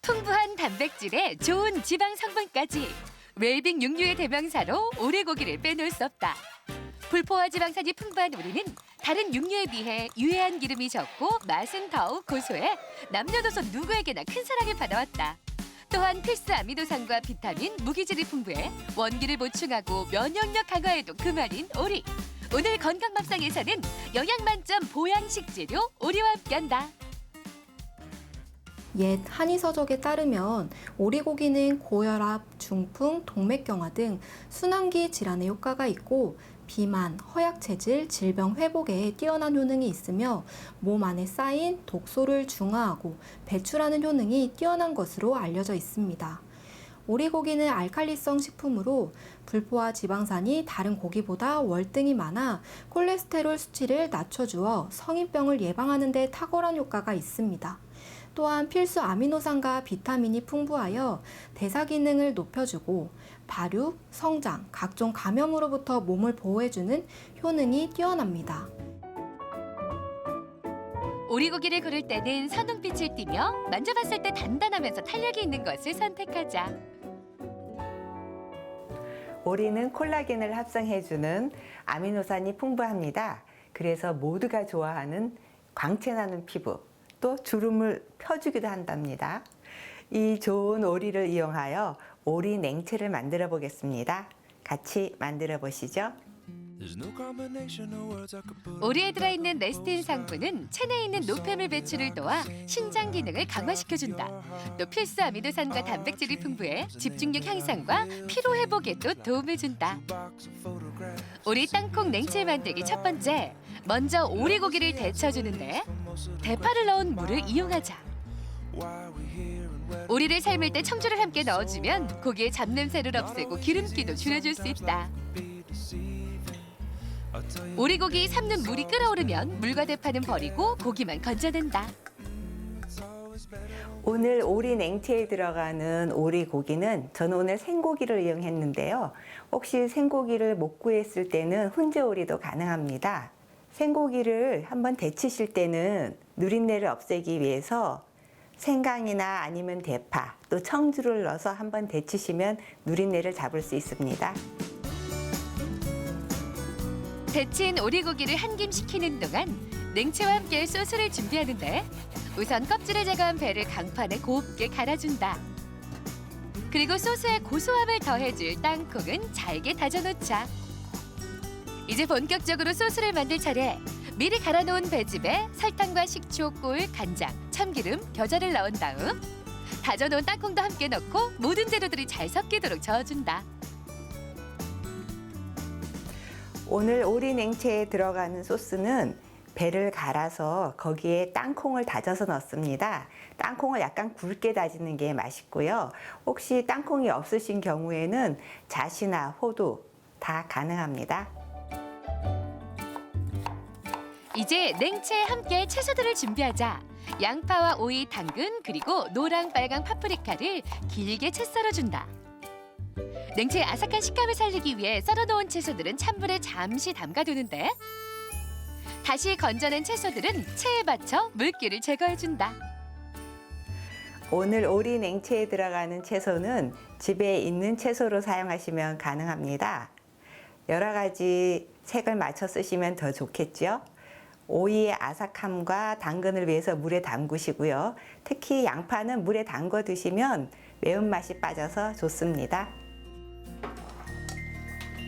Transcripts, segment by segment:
풍부한 단백질에 좋은 지방 성분까지 웰빙 육류의 대명사로 오리고기를 빼놓을 수 없다. 불포화 지방산이 풍부한 오리는 다른 육류에 비해 유해한 기름이 적고 맛은 더욱 고소해 남녀노소 누구에게나 큰 사랑을 받아왔다. 또한 필수 아미노산과 비타민, 무기질이 풍부해 원기를 보충하고 면역력 강화에도 그만인 오리. 오늘 건강밥상에서는 영양 만점 보양식 재료 오리와 함께한다. 옛 한의서적에 따르면 오리고기는 고혈압, 중풍, 동맥경화 등 순환기 질환에 효과가 있고 비만, 허약체질, 질병 회복에 뛰어난 효능이 있으며 몸 안에 쌓인 독소를 중화하고 배출하는 효능이 뛰어난 것으로 알려져 있습니다. 오리고기는 알칼리성 식품으로 불포화 지방산이 다른 고기보다 월등히 많아 콜레스테롤 수치를 낮춰주어 성인병을 예방하는 데 탁월한 효과가 있습니다. 또한 필수 아미노산과 비타민이 풍부하여 대사 기능을 높여주고 발육, 성장, 각종 감염으로부터 몸을 보호해주는 효능이 뛰어납니다. 오리고기를 고를 때는 선홍빛을 띠며 만져봤을 때 단단하면서 탄력이 있는 것을 선택하자. 오리는 콜라겐을 합성해주는 아미노산이 풍부합니다. 그래서 모두가 좋아하는 광채나는 피부, 또 주름을 펴주기도 한답니다. 이 좋은 오리를 이용하여 오리 냉채를 만들어 보겠습니다. 같이 만들어 보시죠. 오리에 들어있는 레스틴 성분은 체내에 있는 노폐물 배출을 도와 신장 기능을 강화시켜준다. 또 필수 아미노산과 단백질이 풍부해 집중력 향상과 피로 회복에도 도움을 준다. 오리 땅콩 냉채 만들기 첫 번째, 먼저 오리고기를 데쳐주는데 대파를 넣은 물을 이용하자. 오리를 삶을 때 청주를 함께 넣어주면 고기의 잡냄새를 없애고 기름기도 줄여줄 수 있다. 오리고기 삶는 물이 끓어오르면 물과 대파는 버리고 고기만 건져낸다. 오늘 오리 냉채에 들어가는 오리고기는 저는 오늘 생고기를 이용했는데요. 혹시 생고기를 못 구했을 때는 훈제오리도 가능합니다. 생고기를 한번 데치실 때는 누린내를 없애기 위해서 생강이나 아니면 대파, 또 청주를 넣어서 한번 데치시면 누린내를 잡을 수 있습니다. 데친 오리고기를 한 김 식히는 동안 냉채와 함께 소스를 준비하는데 우선 껍질을 제거한 배를 강판에 곱게 갈아준다. 그리고 소스에 고소함을 더해줄 땅콩은 잘게 다져놓자. 이제 본격적으로 소스를 만들 차례. 미리 갈아놓은 배즙에 설탕과 식초, 꿀, 간장, 참기름, 겨자를 넣은 다음 다져놓은 땅콩도 함께 넣고 모든 재료들이 잘 섞이도록 저어준다. 오늘 오리 냉채에 들어가는 소스는 배를 갈아서 거기에 땅콩을 다져서 넣습니다. 땅콩을 약간 굵게 다지는 게 맛있고요. 혹시 땅콩이 없으신 경우에는 잣이나 호두 다 가능합니다. 이제 냉채에 함께 채소들을 준비하자. 양파와 오이, 당근, 그리고 노랑, 빨강 파프리카를 길게 채 썰어준다. 냉채의 아삭한 식감을 살리기 위해 썰어놓은 채소들은 찬물에 잠시 담가두는데 다시 건져낸 채소들은 체에 받쳐 물기를 제거해준다. 오늘 오리 냉채에 들어가는 채소는 집에 있는 채소로 사용하시면 가능합니다. 여러 가지 색을 맞춰 쓰시면 더 좋겠죠. 오이의 아삭함과 당근을 위해서 물에 담그시고요. 특히 양파는 물에 담궈 드시면 매운맛이 빠져서 좋습니다.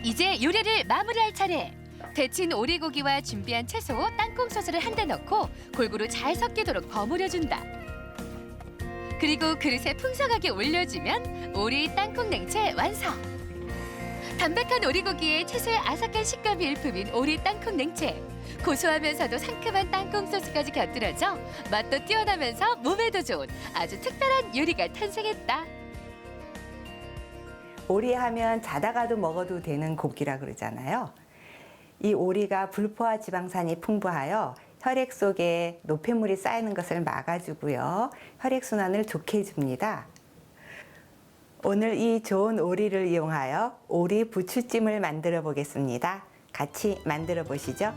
이제 요리를 마무리할 차례. 데친 오리고기와 준비한 채소, 땅콩 소스를 한데 넣고 골고루 잘 섞이도록 버무려준다. 그리고 그릇에 풍성하게 올려주면 오리 땅콩 냉채 완성! 담백한 오리고기에 채소의 아삭한 식감이 일품인 오리 땅콩 냉채. 고소하면서도 상큼한 땅콩 소스까지 곁들여져 맛도 뛰어나면서 몸에도 좋은 아주 특별한 요리가 탄생했다. 오리 하면 자다가도 먹어도 되는 고기라 그러잖아요. 이 오리가 불포화 지방산이 풍부하여 혈액 속에 노폐물이 쌓이는 것을 막아주고요. 혈액순환을 좋게 해줍니다. 오늘 이 좋은 오리를 이용하여 오리 부추찜을 만들어 보겠습니다. 같이 만들어 보시죠.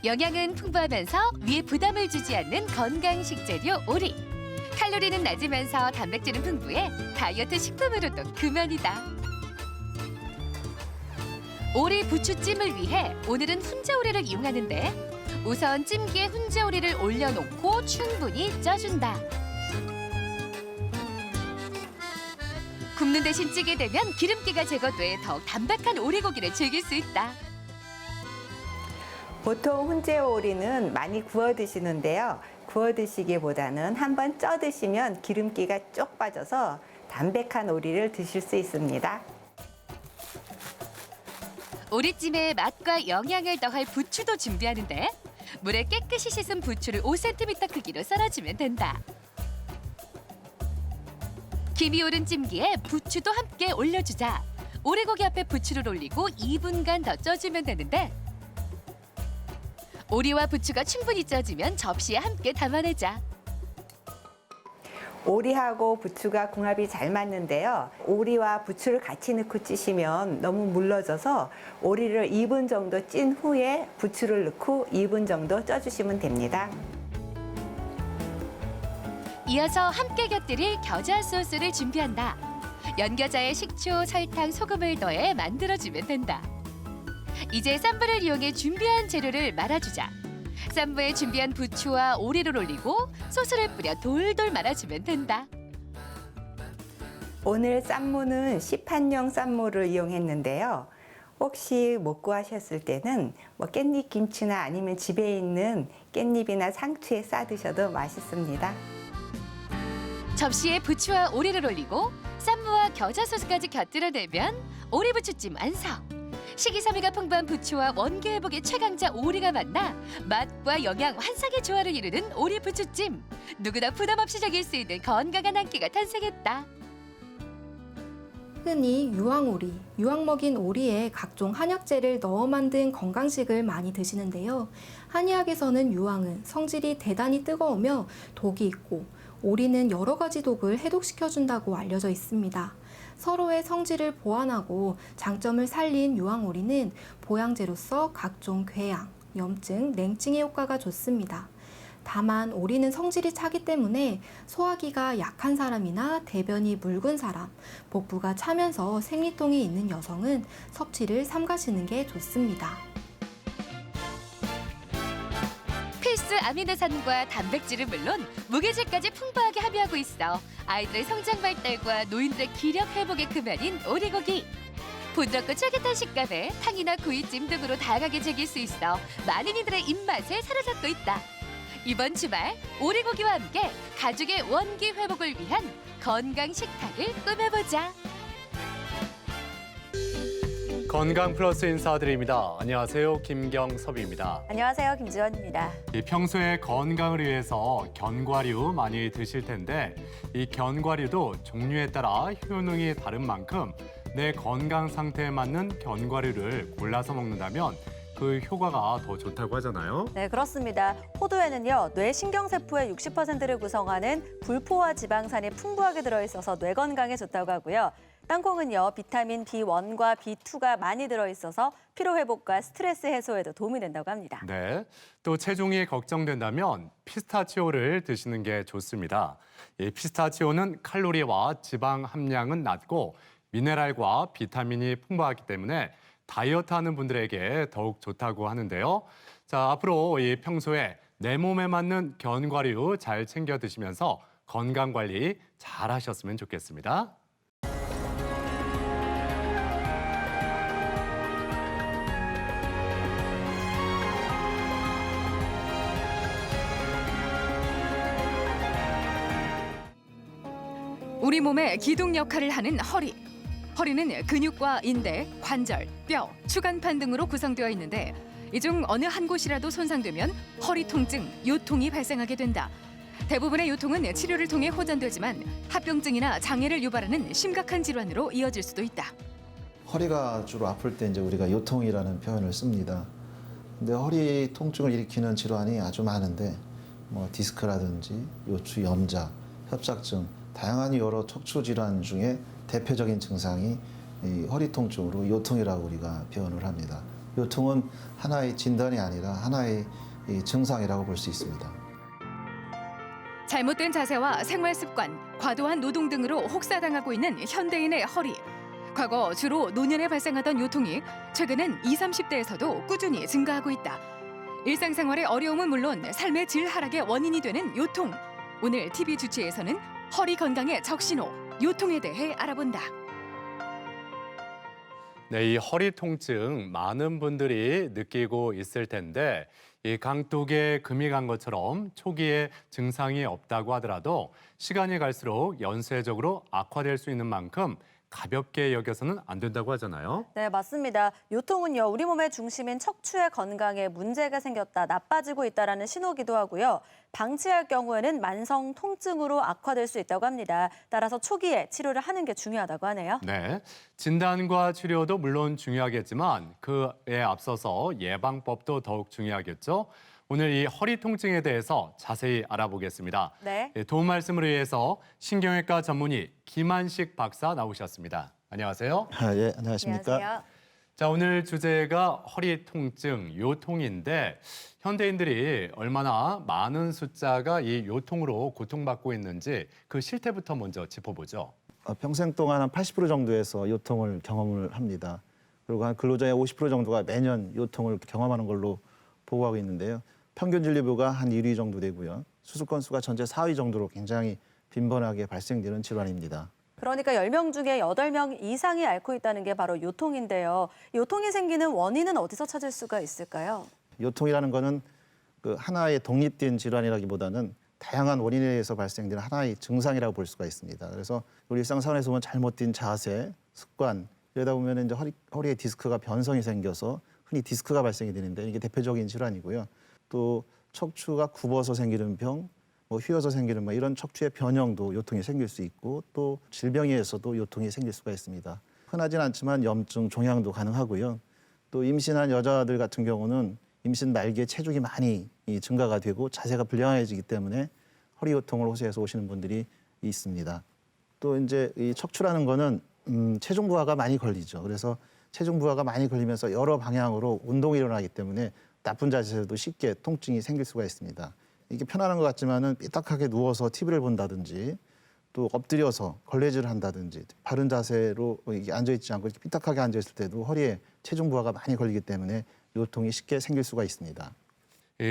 영양은 풍부하면서 위에 부담을 주지 않는 건강 식재료 오리. 칼로리는 낮으면서 단백질은 풍부해 다이어트 식품으로도 그만이다. 오리 부추찜을 위해 오늘은 훈제오리를 이용하는데 우선 찜기에 훈제오리를 올려놓고 충분히 쪄준다. 굽는 대신 찌게 되면 기름기가 제거돼 더욱 담백한 오리고기를 즐길 수 있다. 보통 훈제오리는 많이 구워 드시는데요. 구워 드시기보다는 한번 쪄 드시면 기름기가 쪽 빠져서 담백한 오리를 드실 수 있습니다. 오리찜에 맛과 영양을 더할 부추도 준비하는데 물에 깨끗이 씻은 부추를 5cm 크기로 썰어주면 된다. 김이 오른 찜기에 부추도 함께 올려주자 오리고기 앞에 부추를 올리고 2분간 더 쪄주면 되는데 오리와 부추가 충분히 쪄지면 접시에 함께 담아내자. 오리하고 부추가 궁합이 잘 맞는데요. 오리와 부추를 같이 넣고 찌시면 너무 물러져서 오리를 2분 정도 찐 후에 부추를 넣고 2분 정도 쪄주시면 됩니다. 이어서 함께 곁들일 겨자 소스를 준비한다. 연겨자에 식초, 설탕, 소금을 더해 만들어주면 된다. 이제 쌈부를 이용해 준비한 재료를 말아주자. 쌈부에 준비한 부추와 오리를 올리고 소스를 뿌려 돌돌 말아주면 된다. 오늘 쌈무는 시판용 쌈무를 이용했는데요. 혹시 못 구하셨을 때는 깻잎 김치나 아니면 집에 있는 깻잎이나 상추에 싸 드셔도 맛있습니다. 접시에 부추와 오리를 올리고 쌈무와 겨자 소스까지 곁들여내면 오리부추찜 완성. 식이섬유가 풍부한 부추와 원기 회복의 최강자 오리가 만나 맛과 영양 환상의 조화를 이루는 오리부추찜. 누구나 부담 없이 즐길 수 있는 건강한 한 끼가 탄생했다. 흔히 유황오리, 유황 먹인 오리에 각종 한약재를 넣어 만든 건강식을 많이 드시는데요. 한의학에서는 유황은 성질이 대단히 뜨거우며 독이 있고 오리는 여러 가지 독을 해독시켜준다고 알려져 있습니다. 서로의 성질을 보완하고 장점을 살린 유황오리는 보양제로서 각종 궤양, 염증, 냉증의 효과가 좋습니다. 다만 오리는 성질이 차기 때문에 소화기가 약한 사람이나 대변이 묽은 사람, 복부가 차면서 생리통이 있는 여성은 섭취를 삼가시는 게 좋습니다. 필수 아미노산과 단백질은 물론 무게질까지 풍부하게 함유하고 있어 아이들의 성장 발달과 노인들의 기력 회복에 그만인 오리고기. 부드럽고 쫄깃한 식감에 탕이나 구이찜 등으로 다양하게 즐길 수 있어 많은 이들의 입맛을 사로잡고 있다. 이번 주말 오리고기와 함께 가족의 원기 회복을 위한 건강 식탁을 꾸며보자. 건강 플러스 인사드립니다. 안녕하세요. 김경섭입니다. 안녕하세요. 김지원입니다. 평소에 건강을 위해서 견과류 많이 드실 텐데 이 견과류도 종류에 따라 효능이 다른 만큼 내 건강 상태에 맞는 견과류를 골라서 먹는다면 그 효과가 더 좋다고 하잖아요. 네, 그렇습니다. 호두에는요, 뇌 신경세포의 60%를 구성하는 불포화 지방산이 풍부하게 들어있어서 뇌 건강에 좋다고 하고요. 땅콩은요, 비타민 B1과 B2가 많이 들어있어서 피로 회복과 스트레스 해소에도 도움이 된다고 합니다. 네, 또 체중이 걱정된다면 피스타치오를 드시는 게 좋습니다. 이 피스타치오는 칼로리와 지방 함량은 낮고 미네랄과 비타민이 풍부하기 때문에 다이어트하는 분들에게 더욱 좋다고 하는데요. 자, 앞으로 이 평소에 내 몸에 맞는 견과류 잘 챙겨 드시면서 건강 관리 잘 하셨으면 좋겠습니다. 우리 몸의 기둥 역할을 하는 허리. 허리는 근육과 인대, 관절, 뼈, 추간판 등으로 구성되어 있는데 이 중 어느 한 곳이라도 손상되면 허리 통증, 요통이 발생하게 된다. 대부분의 요통은 치료를 통해 호전되지만 합병증이나 장애를 유발하는 심각한 질환으로 이어질 수도 있다. 허리가 주로 아플 때 이제 우리가 요통이라는 표현을 씁니다. 근데 허리 통증을 일으키는 질환이 아주 많은데 뭐 디스크라든지 요추 염자, 협착증, 다양한 여러 척추 질환 중에 대표적인 증상이 이 허리 통증으로 요통이라고 우리가 표현을 합니다. 요통은 하나의 진단이 아니라 하나의 이 증상이라고 볼 수 있습니다. 잘못된 자세와 생활 습관, 과도한 노동 등으로 혹사당하고 있는 현대인의 허리. 과거 주로 노년에 발생하던 요통이 최근엔 20, 30대에서도 꾸준히 증가하고 있다. 일상생활의 어려움은 물론 삶의 질 하락의 원인이 되는 요통. 오늘 TV 주치에서는 허리 건강의 적신호, 요통에 대해 알아본다. 네, 이 허리 통증 많은 분들이 느끼고 있을 텐데 이 강둑에 금이 간 것처럼 초기에 증상이 없다고 하더라도 시간이 갈수록 연쇄적으로 악화될 수 있는 만큼 가볍게 여겨서는 안 된다고 하잖아요. 네, 맞습니다. 요통은요, 우리 몸의 중심인 척추의 건강에 문제가 생겼다, 나빠지고 있다라는 신호기도 하고요. 방치할 경우에는 만성 통증으로 악화될 수 있다고 합니다. 따라서 초기에 치료를 하는 게 중요하다고 하네요. 네, 진단과 치료도 물론 중요하겠지만 그에 앞서서 예방법도 더욱 중요하겠죠. 오늘 이 허리 통증에 대해서 자세히 알아보겠습니다. 네. 도움 말씀을 위해서 신경외과 전문의 김한식 박사 나오셨습니다. 안녕하세요. 예, 안녕하십니까? 안녕하세요. 자, 오늘 주제가 허리 통증, 요통인데 현대인들이 얼마나 많은 숫자가 이 요통으로 고통받고 있는지 그 실태부터 먼저 짚어보죠. 평생 동안 한 80% 정도에서 요통을 경험을 합니다. 그리고 한 근로자의 50% 정도가 매년 요통을 경험하는 걸로 보고하고 있는데요. 평균 진료비가 한 1위 정도 되고요. 수술 건수가 전체 4위 정도로 굉장히 빈번하게 발생되는 질환입니다. 그러니까 10명 중에 8명 이상이 앓고 있다는 게 바로 요통인데요. 요통이 생기는 원인은 어디서 찾을 수가 있을까요? 요통이라는 거는 그 하나의 독립된 질환이라기보다는 다양한 원인에 의해서 발생되는 하나의 증상이라고 볼 수가 있습니다. 그래서 우리 일상생활에서 보면 잘못된 자세, 습관, 이러다 보면 이제 허리에 디스크가 변성이 생겨서 흔히 디스크가 발생이 되는데 이게 대표적인 질환이고요. 또 척추가 굽어서 생기는 병, 휘어서 생기는 이런 척추의 변형도 요통이 생길 수 있고 또 질병에 의해서도 요통이 생길 수가 있습니다. 흔하진 않지만 염증, 종양도 가능하고요. 또 임신한 여자들 같은 경우는 임신 말기에 체중이 많이 증가가 되고 자세가 불량해지기 때문에 허리 요통을 호소해서 오시는 분들이 있습니다. 또 이제 이 척추라는 거는 체중 부하가 많이 걸리죠. 그래서 체중 부하가 많이 걸리면서 여러 방향으로 운동이 일어나기 때문에 나쁜 자세에도 쉽게 통증이 생길 수가 있습니다. 이게 편안한 것 같지만은 삐딱하게 누워서 TV를 본다든지 또 엎드려서 걸레질을 한다든지 바른 자세로 이게 앉아 있지 않고 이렇게 삐딱하게 앉아 있을 때도 허리에 체중 부하가 많이 걸리기 때문에 요통이 쉽게 생길 수가 있습니다.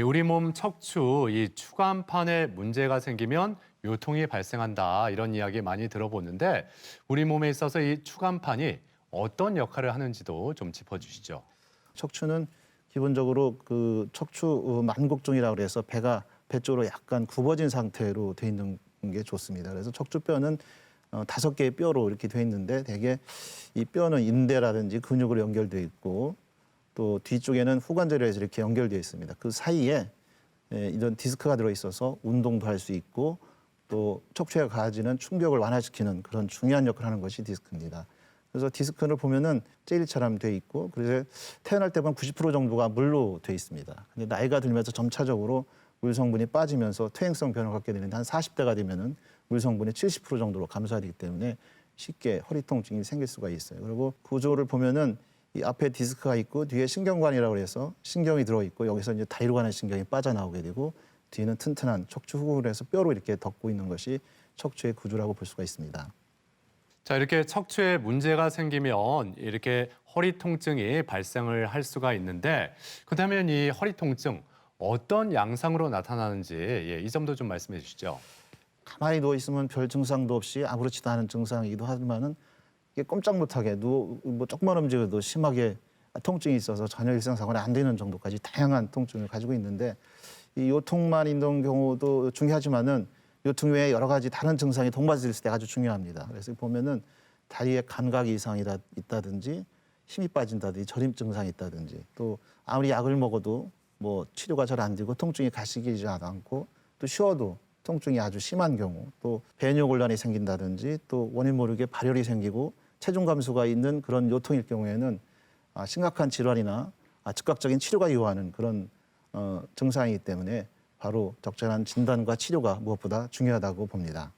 우리 몸 척추, 이 추간판에 문제가 생기면 요통이 발생한다 이런 이야기 많이 들어보는데 우리 몸에 있어서 이 추간판이 어떤 하는지도 좀 짚어주시죠. 척추는 기본적으로 그 척추 만곡종이라고 해서 배가 배 쪽으로 약간 굽어진 상태로 돼 있는 게 좋습니다. 그래서 척추뼈는 5개의 뼈로 이렇게 돼 있는데 대개 이 뼈는 인대라든지 근육으로 연결돼 있고 또 뒤쪽에는 후관절에 이렇게 연결되어 있습니다. 그 사이에 이런 디스크가 들어 있어서 운동도 할 수 있고 또 척추에 가해지는 충격을 완화시키는 그런 중요한 역할을 하는 것이 디스크입니다. 그래서 디스크를 보면은 젤리처럼 돼 있고 그래서 태어날 때 보면 90% 정도가 물로 돼 있습니다. 근데 나이가 들면서 점차적으로 물 성분이 빠지면서 퇴행성 변화를 갖게 되는데 한 40대가 되면은 물 성분이 70% 정도로 감소되기 때문에 쉽게 허리 통증이 생길 수가 있어요. 그리고 구조를 보면은 이 앞에 디스크가 있고 뒤에 신경관이라고 해서 신경이 들어 있고 여기서 이제 다리로 가는 신경이 빠져나오게 되고 뒤는 튼튼한 척추 후구를 해서 뼈로 이렇게 덮고 있는 것이 척추의 구조라고 볼 수가 있습니다. 자, 이렇게 척추에 문제가 생기면 이렇게 허리 통증이 발생을 할 수가 있는데 그렇다면 이 허리 통증 어떤 양상으로 나타나는지 이 점도 좀 말씀해 주시죠. 가만히 누워 있으면 별 증상도 없이 아무렇지도 않은 증상이기도 하지만은 이게 꼼짝 못하게 조금만 움직여도 심하게 통증이 있어서 전혀 일상생활이 안 되는 정도까지 다양한 통증을 가지고 있는데 이 요통만 있는 경우도 중요하지만은 요통 외에 여러 가지 다른 증상이 동반될 때 아주 중요합니다. 그래서 보면은 다리에 감각 이상이 있다든지 힘이 빠진다든지 저림 증상이 있다든지 또 아무리 약을 먹어도 치료가 잘 안 되고 통증이 가시지 않고 또 쉬어도 통증이 아주 심한 경우 또 배뇨곤란이 생긴다든지 또 원인 모르게 발열이 생기고 체중 감소가 있는 그런 요통일 경우에는 심각한 질환이나 즉각적인 치료가 요하는 그런 증상이기 때문에 바로 적절한 진단과 치료가 무엇보다 중요하다고 봅니다.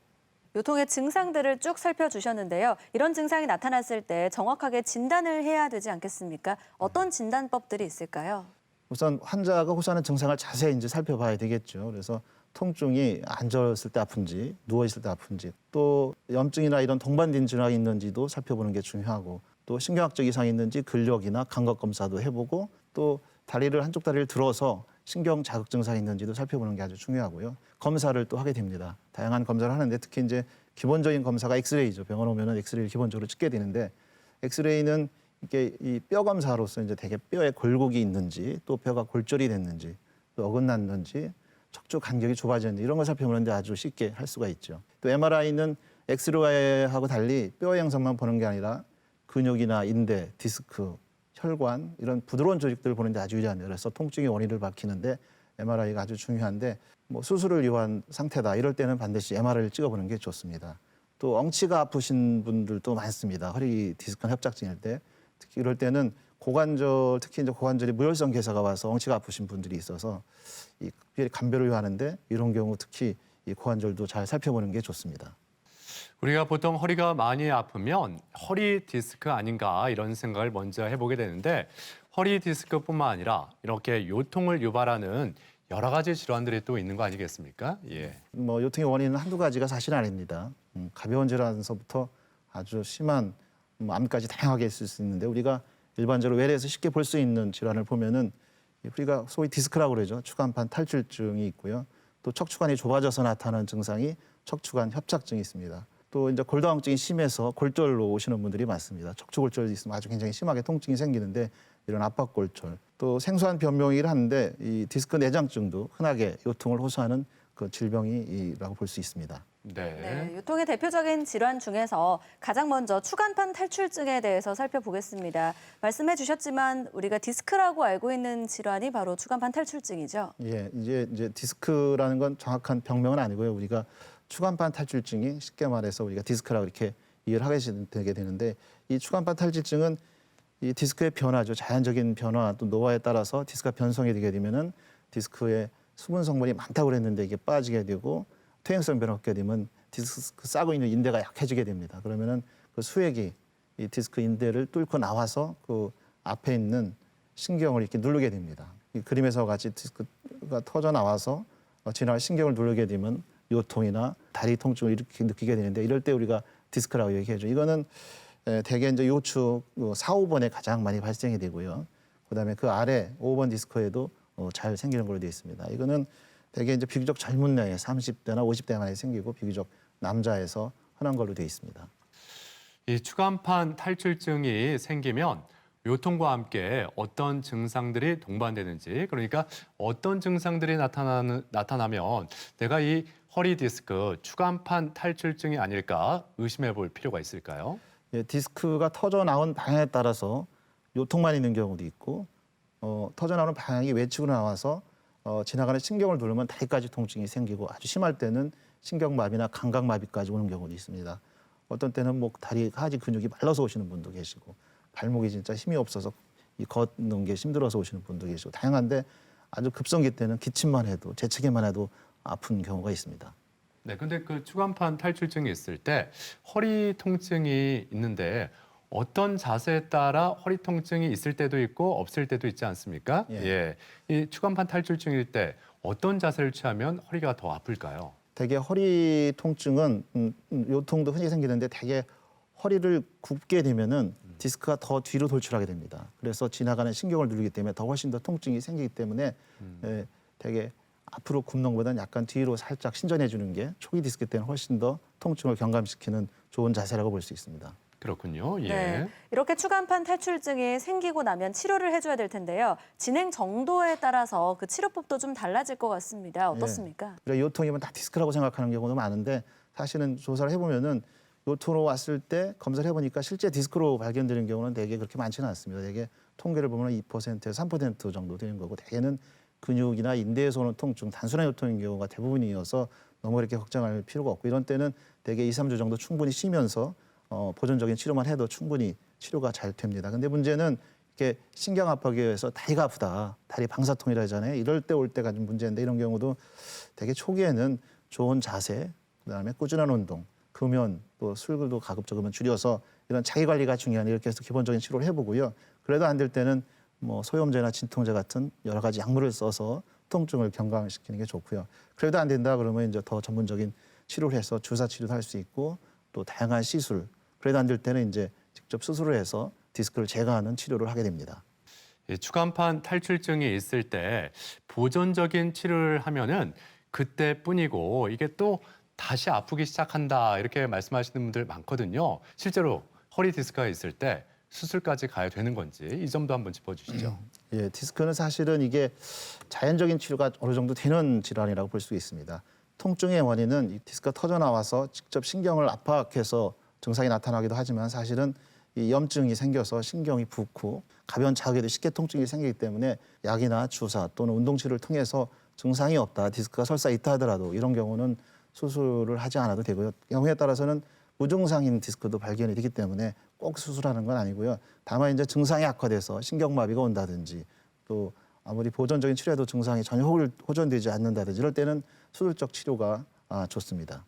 요통의 증상들을 쭉 살펴주셨는데요. 이런 증상이 나타났을 때 정확하게 진단을 해야 되지 않겠습니까? 어떤 진단법들이 있을까요? 우선 환자가 호소하는 증상을 자세히 이제 살펴봐야 되겠죠. 그래서 통증이 앉았을 때 아픈지 누워 있을 때 아픈지 또 염증이나 이런 동반된 질환이 있는지도 살펴보는 게 중요하고 또 신경학적 이상이 있는지 근력이나 감각 검사도 해보고 또 다리를 한쪽 다리를 들어서 신경 자극 증상이 있는지도 살펴보는 게 아주 중요하고요. 검사를 또 하게 됩니다. 다양한 검사를 하는데 특히 이제 기본적인 검사가 엑스레이죠. 병원 오면은 엑스레이를 기본적으로 찍게 되는데 엑스레이는 이게 이 뼈 검사로서 이제 되게 뼈에 굴곡이 있는지 또 뼈가 골절이 됐는지 또 어긋났는지 척추 간격이 좁아졌는지 이런 걸 살펴보는데 아주 쉽게 할 수가 있죠. 또 MRI는 엑스레이하고 달리 뼈 양상만 보는 게 아니라 근육이나 인대, 디스크, 혈관 이런 부드러운 조직들을 보는데 아주 유리합니다. 그래서 통증의 원인을 밝히는데 MRI가 아주 중요한데 뭐 수술을 위한 상태다 이럴 때는 반드시 MRI를 찍어보는 게 좋습니다. 또 엉치가 아프신 분들도 많습니다. 허리 디스크 협착증일 때 특히 이럴 때는 고관절 특히 이제 고관절이 무혈성 괴사가 와서 엉치가 아프신 분들이 있어서 이 특별히 감별을 요하는데 이런 경우 특히 이 고관절도 잘 살펴보는 게 좋습니다. 우리가 보통 허리가 많이 아프면 허리 디스크 아닌가 이런 생각을 먼저 해보게 되는데 허리 디스크뿐만 아니라 이렇게 요통을 유발하는 여러 가지 질환들이 또 있는 거 아니겠습니까? 예. 뭐 요통의 원인은 한두 가지가 사실 아닙니다. 가벼운 질환서부터 아주 심한 암까지 다양하게 있을 수 있는데 우리가 일반적으로 외래에서 쉽게 볼 수 있는 질환을 보면은 우리가 소위 디스크라고 그러죠. 추간판 탈출증이 있고요. 또 척추관이 좁아져서 나타나는 증상이 척추관 협착증이 있습니다. 또 이제 골다공증이 심해서 골절로 오시는 분들이 많습니다. 척추골절이 있으면 아주 굉장히 심하게 통증이 생기는데 이런 압박골절. 또 생소한 변명이긴 한데 이 디스크 내장증도 흔하게 요통을 호소하는 그 질병이라고 볼 수 있습니다. 네, 요통의 대표적인 질환 중에서 가장 먼저 추간판 탈출증에 대해서 살펴보겠습니다. 말씀해 주셨지만 우리가 디스크라고 알고 있는 질환이 바로 추간판 탈출증이죠. 예, 이제 디스크라는 건 정확한 병명은 아니고요. 우리가 추간판 탈출증이 쉽게 말해서 우리가 디스크라고 이렇게 이해를 하게 되게 되는데 이 추간판 탈출증은 이 디스크의 변화죠. 자연적인 변화 또 노화에 따라서 디스크가 변성이 되게 되면은 디스크에 수분 성분이 많다고 그랬는데 이게 빠지게 되고 퇴행성 변화가 갖게 되면 디스크 싸고 있는 인대가 약해지게 됩니다. 그러면은 그 수액이 이 디스크 인대를 뚫고 나와서 그 앞에 있는 신경을 이렇게 누르게 됩니다. 이 그림에서 같이 디스크가 터져 나와서 지나갈 신경을 누르게 되면 요통이나 다리 통증을 이렇게 느끼게 되는데 이럴 때 우리가 디스크라고 얘기하죠. 이거는 대개 이제 요추 4, 5번에 가장 많이 발생이 되고요. 그다음에 그 아래 5번 디스크에도 잘 생기는 걸로 되어 있습니다. 이거는 대개 이제 비교적 젊은 나이에 30대나 50대 만에 생기고 비교적 남자에서 흔한 걸로 되어 있습니다. 이 추간판 탈출증이 생기면 요통과 함께 어떤 증상들이 동반되는지 그러니까 어떤 증상들이 나타나면 내가 이 허리 디스크 추간판 탈출증이 아닐까 의심해 볼 필요가 있을까요? 예, 디스크가 터져 나온 방향에 따라서 요통만 있는 경우도 있고 터져 나오는 방향이 외측으로 나와서 지나가는 신경을 누르면 다리까지 통증이 생기고 아주 심할 때는 신경마비나 감각마비까지 오는 경우도 있습니다. 어떤 때는 뭐 다리 하지 근육이 말라서 오시는 분도 계시고 발목이 진짜 힘이 없어서 이 걷는 게 힘들어서 오시는 분도 계시고 다양한데 아주 급성기 때는 기침만 해도 재채기만 해도 아픈 경우가 있습니다. 네, 근데 그 추간판 탈출증이 있을 때 허리 통증이 있는데 어떤 자세에 따라 허리 통증이 있을 때도 있고 없을 때도 있지 않습니까? 예. 이 추간판 탈출증일 때 어떤 자세를 취하면 허리가 더 아플까요? 대개 허리 통증은 요통도 흔히 생기는데 대개 허리를 굽게 되면은 디스크가 더 뒤로 돌출하게 됩니다. 그래서 지나가는 신경을 누르기 때문에 더 훨씬 더 통증이 생기기 때문에 대개 앞으로 굽는 것보다는 약간 뒤로 살짝 신전해 주는 게 초기 디스크 때는 훨씬 더 통증을 경감시키는 좋은 자세라고 볼 수 있습니다. 그렇군요. 예. 네, 이렇게 추간판 탈출증이 생기고 나면 치료를 해줘야 될 텐데요. 진행 정도에 따라서 그 치료법도 좀 달라질 것 같습니다. 어떻습니까? 그래 요통이면 다 디스크라고 생각하는 경우도 많은데 사실은 조사를 해보면은 요통으로 왔을 때 검사를 해보니까 실제 디스크로 발견되는 경우는 대개 그렇게 많지는 않습니다. 대개 통계를 보면 2%에서 3% 정도 되는 거고 대개는 근육이나 인대에서 오는 통증, 단순한 요통인 경우가 대부분이어서 너무 이렇게 걱정할 필요가 없고 이런 때는 대개 2, 3주 정도 충분히 쉬면서 보존적인 치료만 해도 충분히 치료가 잘 됩니다. 근데 문제는 이렇게 신경 압박에 의해서 다리가 아프다, 다리 방사통이라 하잖아요. 이럴 때 올 때가 좀 문제인데 이런 경우도 되게 초기에는 좋은 자세, 그다음에 꾸준한 운동, 금연, 또 술도 가급적이면 줄여서 이런 자기 관리가 중요한 이렇게 해서 기본적인 치료를 해보고요. 그래도 안 될 때는 뭐 소염제나 진통제 같은 여러 가지 약물을 써서 통증을 경감시키는 게 좋고요. 그래도 안 된다 그러면 이제 더 전문적인 치료를 해서 주사 치료도 할 수 있고 또 다양한 시술. 그래도 안 될 때는 이제 직접 수술을 해서 디스크를 제거하는 치료를 하게 됩니다. 추간판 탈출증이 있을 때 보존적인 치료를 하면은 그때뿐이고 이게 또 다시 아프기 시작한다 이렇게 말씀하시는 분들 많거든요. 실제로 허리 디스크가 있을 때 수술까지 가야 되는 건지 이 점도 한번 짚어주시죠. 예, 디스크는 사실은 이게 자연적인 치료가 어느 정도 되는 질환이라고 볼 수 있습니다. 통증의 원인은 이 디스크가 터져 나와서 직접 신경을 압박해서 증상이 나타나기도 하지만 사실은 이 염증이 생겨서 신경이 붓고 가벼운 자극에도 쉽게 통증이 생기기 때문에 약이나 주사 또는 운동치료를 통해서 증상이 없다, 디스크가 설사 있다 하더라도 이런 경우는 수술을 하지 않아도 되고요. 경우에 따라서는 무증상인 디스크도 발견이 되기 때문에 꼭 수술하는 건 아니고요. 다만 이제 증상이 악화돼서 신경마비가 온다든지 또 아무리 보존적인 치료해도 증상이 전혀 호전되지 않는다든지 이럴 때는 수술적 치료가 좋습니다.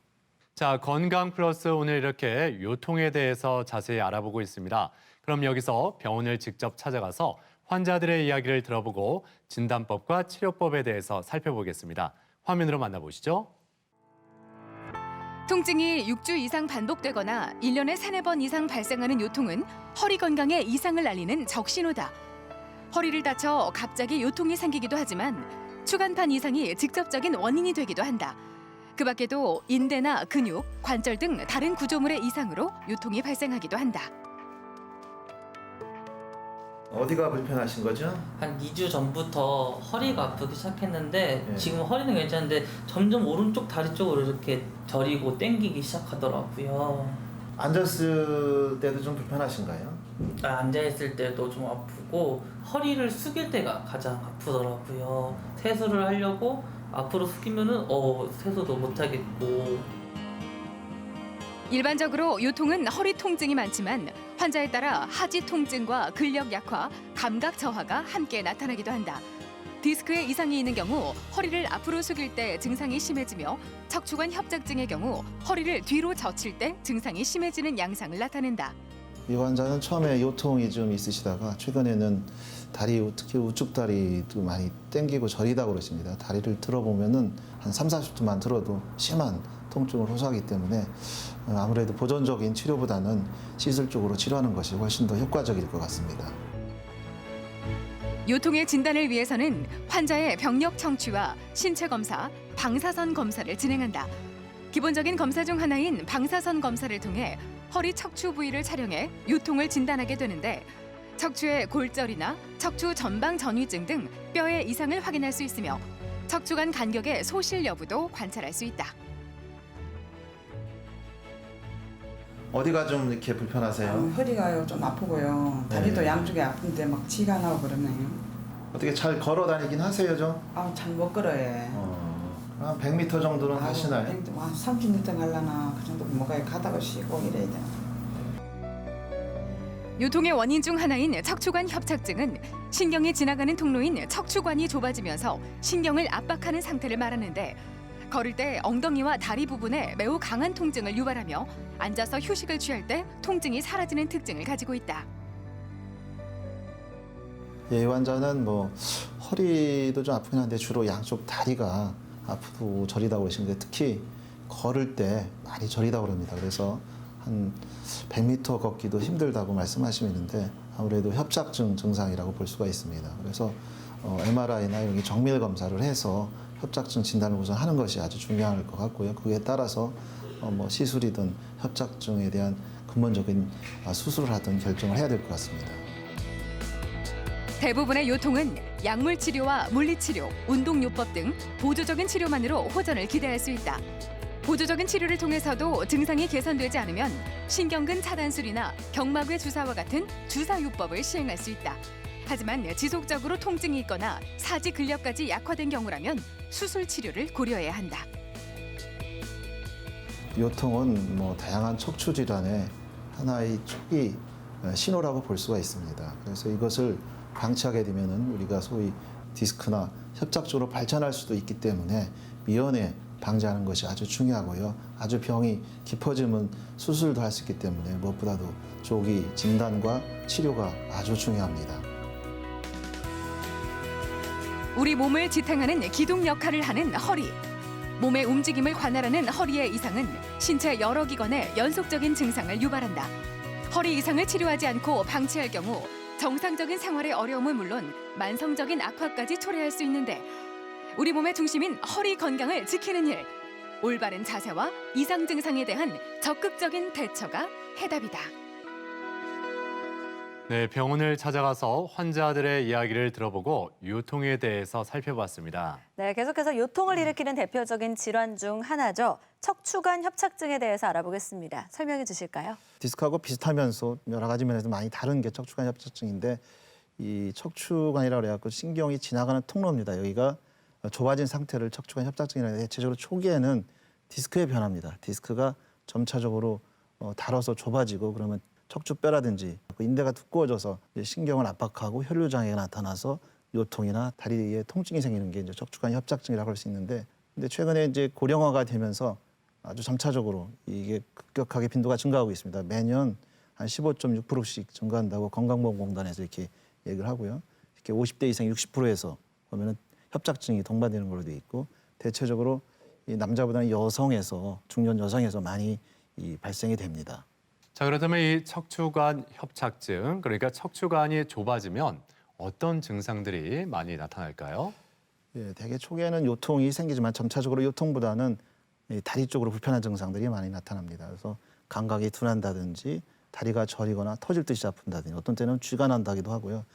자, 건강 플러스 오늘 이렇게 요통에 대해서 자세히 알아보고 있습니다. 그럼 여기서 병원을 직접 찾아가서 환자들의 이야기를 들어보고 진단법과 치료법에 대해서 살펴보겠습니다. 화면으로 만나보시죠. 통증이 6주 이상 반복되거나 1년에 3-4번 이상 발생하는 요통은 허리 건강에 이상을 알리는 적신호다. 허리를 다쳐 갑자기 요통이 생기기도 하지만 추간판 이상이 직접적인 원인이 되기도 한다. 그 밖에도 인대나 근육, 관절 등 다른 구조물의 이상으로 요통이 발생하기도 한다. 어디가 불편하신 거죠? 한 2주 전부터 허리가 아프기 시작했는데 네. 지금 허리는 괜찮은데 점점 오른쪽 다리 쪽으로 이렇게 저리고 당기기 시작하더라고요. 앉았을 때도 좀 불편하신가요? 앉아있을 때도 좀 아프고 허리를 숙일 때가 가장 아프더라고요. 세수를 하려고 앞으로 숙이면은 세수도 못하겠고. 일반적으로 요통은 허리 통증이 많지만 환자에 따라 하지 통증과 근력 약화, 감각 저하가 함께 나타나기도 한다. 디스크에 이상이 있는 경우 허리를 앞으로 숙일 때 증상이 심해지며 척추관 협착증의 경우 허리를 뒤로 젖힐 때 증상이 심해지는 양상을 나타낸다. 이 환자는 처음에 요통이 좀 있으시다가 최근에는 다리, 특히 우측 다리도 많이 땡기고 저리다고 그러십니다. 다리를 들어보면은 한 30-40초만 들어도 심한 통증을 호소하기 때문에 아무래도 보존적인 치료보다는 시술 쪽으로 치료하는 것이 훨씬 더 효과적일 것 같습니다. 요통의 진단을 위해서는 환자의 병력 청취와 신체 검사, 방사선 검사를 진행한다. 기본적인 검사 중 하나인 방사선 검사를 통해 허리 척추 부위를 촬영해 요통을 진단하게 되는데 척추의 골절이나 척추 전방 전위증 등 뼈의 이상을 확인할 수 있으며 척추관 간격의 소실 여부도 관찰할 수 있다. 어디가 좀 이렇게 불편하세요? 허리가요 좀 아프고요. 다리도 네. 양쪽이 아픈데 막 지가 나고 그러네요. 어떻게 잘 걸어 다니긴 하세요, 좀? 잘 못 걸어요. 한 100m 정도는 하시나요? 한 30m 가려나 그 정도 못 가요. 가다가 쉬고 이래야 돼. 요통의 원인 중 하나인 척추관 협착증은 신경이 지나가는 통로인 척추관이 좁아지면서 신경을 압박하는 상태를 말하는데 걸을 때 엉덩이와 다리 부분에 매우 강한 통증을 유발하며 앉아서 휴식을 취할 때 통증이 사라지는 특징을 가지고 있다. 이 환자는 허리도 좀 아프긴 한데 주로 양쪽 다리가 아프고 저리다고 그러시는데 특히 걸을 때 많이 저리다고 그럽니다. 그래서 한 100m 걷기도 힘들다고 말씀하시는데 아무래도 협착증 증상이라고 볼 수가 있습니다. 그래서 MRI나 이런 정밀 검사를 해서 협착증 진단을 우선 하는 것이 아주 중요할 것 같고요. 그에 따라서 시술이든 협착증에 대한 근본적인 수술을 하든 결정을 해야 될 것 같습니다. 대부분의 요통은 약물 치료와 물리치료, 운동요법 등 보조적인 치료만으로 호전을 기대할 수 있다. 보조적인 치료를 통해서도 증상이 개선되지 않으면 신경근 차단술이나 경막외 주사와 같은 주사요법을 시행할 수 있다. 하지만 지속적으로 통증이 있거나 사지 근력까지 약화된 경우라면 수술 치료를 고려해야 한다. 요통은 다양한 척추 질환의 하나의 초기 신호라고 볼 수가 있습니다. 그래서 이것을 방치하게 되면은 우리가 소위 디스크나 협착증으로 발전할 수도 있기 때문에 미연에 방지하는 것이 아주 중요하고요. 아주 병이 깊어지면 수술도 할 수 있기 때문에 무엇보다도 조기 진단과 치료가 아주 중요합니다. 우리 몸을 지탱하는 기둥 역할을 하는 허리. 몸의 움직임을 관할하는 허리의 이상은 신체 여러 기관에 연속적인 증상을 유발한다. 허리 이상을 치료하지 않고 방치할 경우 정상적인 생활의 어려움은 물론 만성적인 악화까지 초래할 수 있는데 우리 몸의 중심인 허리 건강을 지키는 일. 올바른 자세와 이상 증상에 대한 적극적인 대처가 해답이다. 네, 병원을 찾아가서 환자들의 이야기를 들어보고 요통에 대해서 살펴봤습니다. 네, 계속해서 요통을 일으키는 대표적인 질환 중 하나죠. 척추관 협착증에 대해서 알아보겠습니다. 설명해 주실까요? 디스크하고 비슷하면서 여러 가지 면에서 많이 다른 게 척추관 협착증인데 이 척추관이라고 해갖고 신경이 지나가는 통로입니다. 여기가 좁아진 상태를 척추관 협착증이라는데 대체적으로 초기에는 디스크의 변화입니다. 디스크가 점차적으로 달아서 좁아지고 그러면 척추뼈라든지 인대가 두꺼워져서 신경을 압박하고 혈류 장애가 나타나서 요통이나 다리에 통증이 생기는 게 이제 척추관 협착증이라고 할 수 있는데, 근데 최근에 이제 고령화가 되면서 아주 점차적으로 이게 급격하게 빈도가 증가하고 있습니다. 매년 한 15.6%씩 증가한다고 건강보험공단에서 이렇게 얘기를 하고요. 이렇게 50대 이상 60%에서 보면은 협착증이 동반되는 걸로 돼 있고, 대체적으로 이 남자보다는 여성에서 중년 여성에서 많이 발생이 됩니다. 자, 그렇다면 이 척추관 협착증, 그러니까 척추관이 좁아지면 어떤 증상들이 많이 나타날까요? 예, 대개 초기에는 요통이 생기지만 점차적으로 요통보다는 이 다리 쪽으로 불편한 증상들이 많이 나타납니다. 그래서 감각이 둔한다든지 다리가 저리거나 터질 듯이 아픈다든지 어떤 때는 쥐가 난다기도 하고요.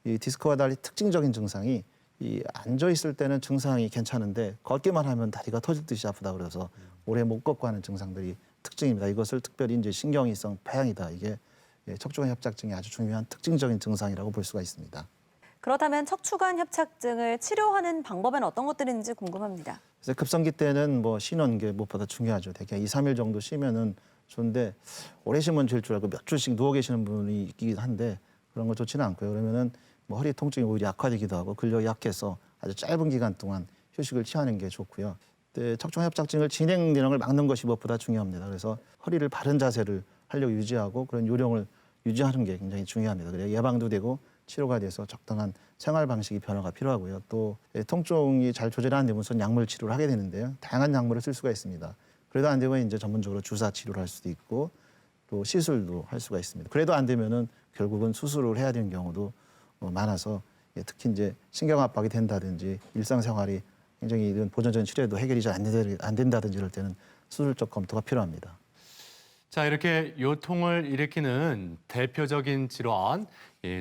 이 디스크와 달리 특징적인 증상이 이 앉아 있을 때는 증상이 괜찮은데 걷기만 하면 다리가 터질 듯이 아프다 그래서 오래 못 걷고 하는 증상들이 특징입니다. 이것을 특별히 이제 신경이성 폐양이다. 이게 척추관 협착증의 아주 중요한 특징적인 증상이라고 볼 수가 있습니다. 그렇다면 척추관 협착증을 치료하는 방법엔 어떤 것들이 있는지 궁금합니다. 그래서 급성기 때는 뭐 쉬는 게 무엇보다 중요하죠. 대개 2, 3일 정도 쉬면은 좋은데 오래 쉬면 좋을 줄 알고 몇 주씩 누워 계시는 분이 있긴 한데 그런 거 좋지는 않고요. 그러면은 뭐 허리 통증이 오히려 악화되기도 하고 근력이 약해서 아주 짧은 기간 동안 휴식을 취하는 게 좋고요. 척추관 협착증을 진행되는 걸 막는 것이 무엇보다 중요합니다. 그래서 허리를 바른 자세를 하려고 유지하고 그런 요령을 유지하는 게 굉장히 중요합니다. 그래야 예방도 되고 치료가 돼서 적당한 생활 방식이 변화가 필요하고요. 또 통증이 잘 조절이 안 되면 우선 약물 치료를 하게 되는데요. 다양한 약물을 쓸 수가 있습니다. 그래도 안 되면 이제 전문적으로 주사 치료를 할 수도 있고 또 시술도 할 수가 있습니다. 그래도 안 되면은 결국은 수술을 해야 되는 경우도 많아서 특히 이제 신경 압박이 된다든지 일상생활이 굉장히 이런 보존적인 치료에도 해결이 잘 안 된다든지 이럴 때는 수술적 검토가 필요합니다. 자, 이렇게 요통을 일으키는 대표적인 질환,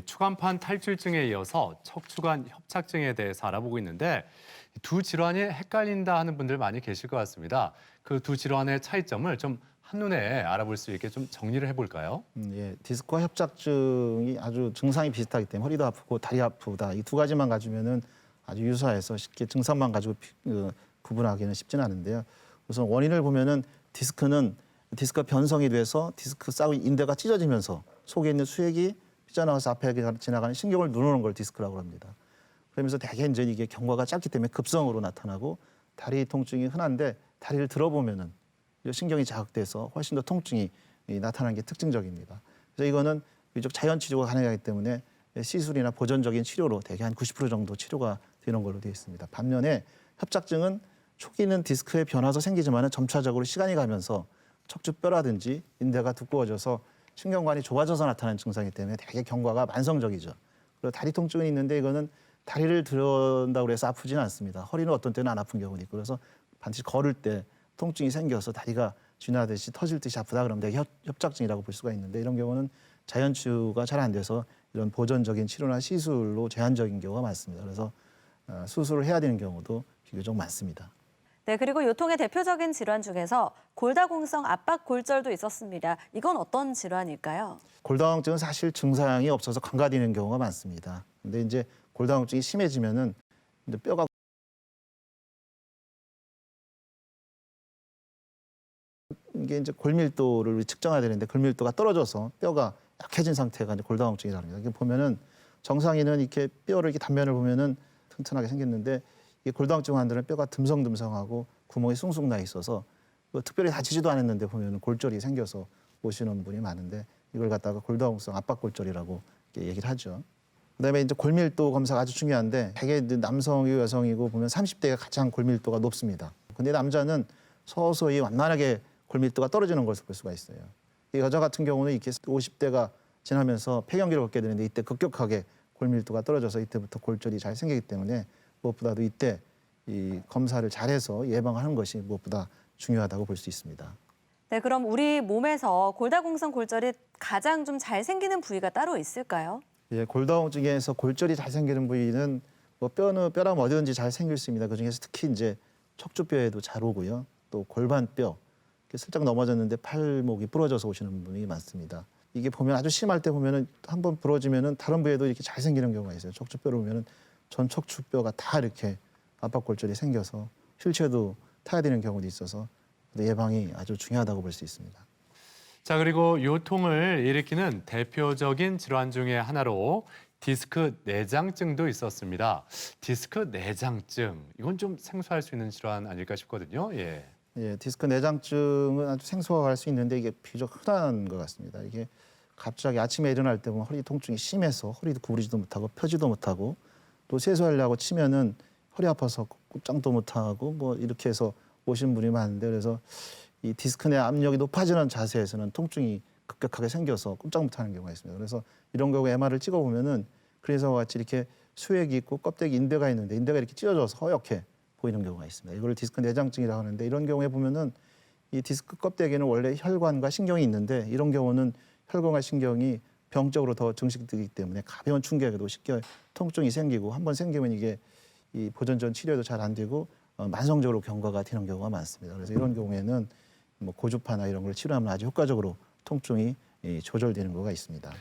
추간판 탈출증에 이어서 척추관 협착증에 대해서 알아보고 있는데 두 질환이 헷갈린다 하는 분들 많이 계실 것 같습니다. 그 두 질환의 차이점을 좀 한눈에 알아볼 수 있게 좀 정리를 해볼까요? 예, 디스크와 협착증이 아주 증상이 비슷하기 때문에 허리도 아프고 다리 아프다 이 두 가지만 가지면은 아주 유사해서 쉽게 증상만 가지고 구분하기는 쉽지는 않은데요. 우선 원인을 보면은 디스크가 변성이 돼서 디스크 싸고 인대가 찢어지면서 속에 있는 수액이 삐져나가서 앞에 지나가는 신경을 누르는 걸 디스크라고 합니다. 그러면서 대개 이제 이게 경과가 짧기 때문에 급성으로 나타나고 다리 통증이 흔한데 다리를 들어보면은 신경이 자극돼서 훨씬 더 통증이 나타나는 게 특징적입니다. 그래서 이거는 비교적 자연 치료가 가능하기 때문에 시술이나 보존적인 치료로 대개 한 90% 정도 치료가 되는 걸로 되어 있습니다. 반면에 협착증은 초기는 디스크의 변화서 생기지만 점차적으로 시간이 가면서 척추뼈라든지 인대가 두꺼워져서 신경관이 좁아져서 나타나는 증상이기 때문에 대개 경과가 만성적이죠. 그리고 다리 통증은 있는데 이거는 다리를 들었다고 해서 아프지는 않습니다. 허리는 어떤 때는 안 아픈 경우도 있고 그래서 반드시 걸을 때 통증이 생겨서 다리가 쥐나듯이 터질 듯이 아프다 그러면 대개 협착증이라고 볼 수가 있는데 이런 경우는 자연 치유가 잘 안 돼서 이런 보존적인 치료나 시술로 제한적인 경우가 많습니다. 그래서 수술을 해야 되는 경우도 비교적 많습니다. 네, 그리고 요통의 대표적인 질환 중에서 골다공성 압박골절도 있었습니다. 이건 어떤 질환일까요? 골다공증은 사실 증상이 없어서 간과되는 경우가 많습니다. 근데 이제 골다공증이 심해지면은 이제 뼈가 이게 이제 골밀도를 측정해야 되는데 골밀도가 떨어져서 뼈가 약해진 상태가 이제 골다공증이라는 거예요. 이게 보면은 정상인은 이렇게 뼈를 이렇게 단면을 보면은 튼튼하게 생겼는데 이 골다공증 환자들은 뼈가 듬성듬성하고 구멍이 숭숭 나 있어서 특별히 다치지도 않았는데 보면 골절이 생겨서 오시는 분이 많은데 이걸 갖다가 골다공성 압박골절이라고 얘기를 하죠. 그다음에 이제 골밀도 검사가 아주 중요한데 대개 이제 남성이고 여성이고 보면 30대가 가장 골밀도가 높습니다. 근데 남자는 서서히 완만하게 골밀도가 떨어지는 것을 볼 수가 있어요. 이 여자 같은 경우는 이렇게 50대가 지나면서 폐경기를 겪게 되는데 이때 급격하게 골밀도가 떨어져서 이때부터 골절이 잘 생기기 때문에 무엇보다도 이때 이 검사를 잘해서 예방하는 것이 무엇보다 중요하다고 볼 수 있습니다. 네, 그럼 우리 몸에서 골다공성 골절이 가장 좀 잘 생기는 부위가 따로 있을까요? 예, 골다공 중에서 골절이 잘 생기는 부위는 뭐 뼈라면 어디든지 잘 생길 수 있습니다. 그중에서 특히 이제 척추뼈에도 잘 오고요. 또 골반뼈 이렇게 슬쩍 넘어졌는데 팔목이 부러져서 오시는 분이 많습니다. 이게 보면 아주 심할 때 보면은 한번 부러지면은 다른 부위에도 이렇게 잘 생기는 경우가 있어요. 척추뼈를 보면은 전 척추뼈가 다 이렇게 압박골절이 생겨서 휠체어도 타야 되는 경우도 있어서 예방이 아주 중요하다고 볼 수 있습니다. 자, 그리고 요통을 일으키는 대표적인 질환 중에 하나로 디스크 내장증도 있었습니다. 디스크 내장증, 이건 좀 생소할 수 있는 질환 아닐까 싶거든요. 예. 예, 디스크 내장증은 아주 생소할 수 있는데 이게 비교적 흔한 것 같습니다. 이게 갑자기 아침에 일어날 때 보면 허리 통증이 심해서 허리도 구부리지도 못하고 펴지도 못하고 또 세수하려고 치면은 허리 아파서 꼼짝도 못하고 뭐 이렇게 해서 오신 분이 많은데 그래서 이 디스크 내 압력이 높아지는 자세에서는 통증이 급격하게 생겨서 꼼짝 못하는 경우가 있습니다. 그래서 이런 경우에 MR을 찍어보면은 그래서 같이 이렇게 수액이 있고 껍데기 인대가 있는데 인대가 이렇게 찢어져서 허옇게 보이는 경우가 있습니다. 이걸 디스크 내장증이라고 하는데 이런 경우에 보면은 이 디스크 껍데기에는 원래 혈관과 신경이 있는데 이런 경우는 혈관과 신경이 병적으로 더 증식되기 때문에 가벼운 충격에도 쉽게 통증이 생기고 한번 생기면 이게 이 보존 전 치료도 잘 안 되고 만성적으로 경과가 되는 경우가 많습니다. 그래서 이런 경우에는 뭐 고주파나 이런 걸 치료하면 아주 효과적으로 통증이 조절되는 경우가 있습니다.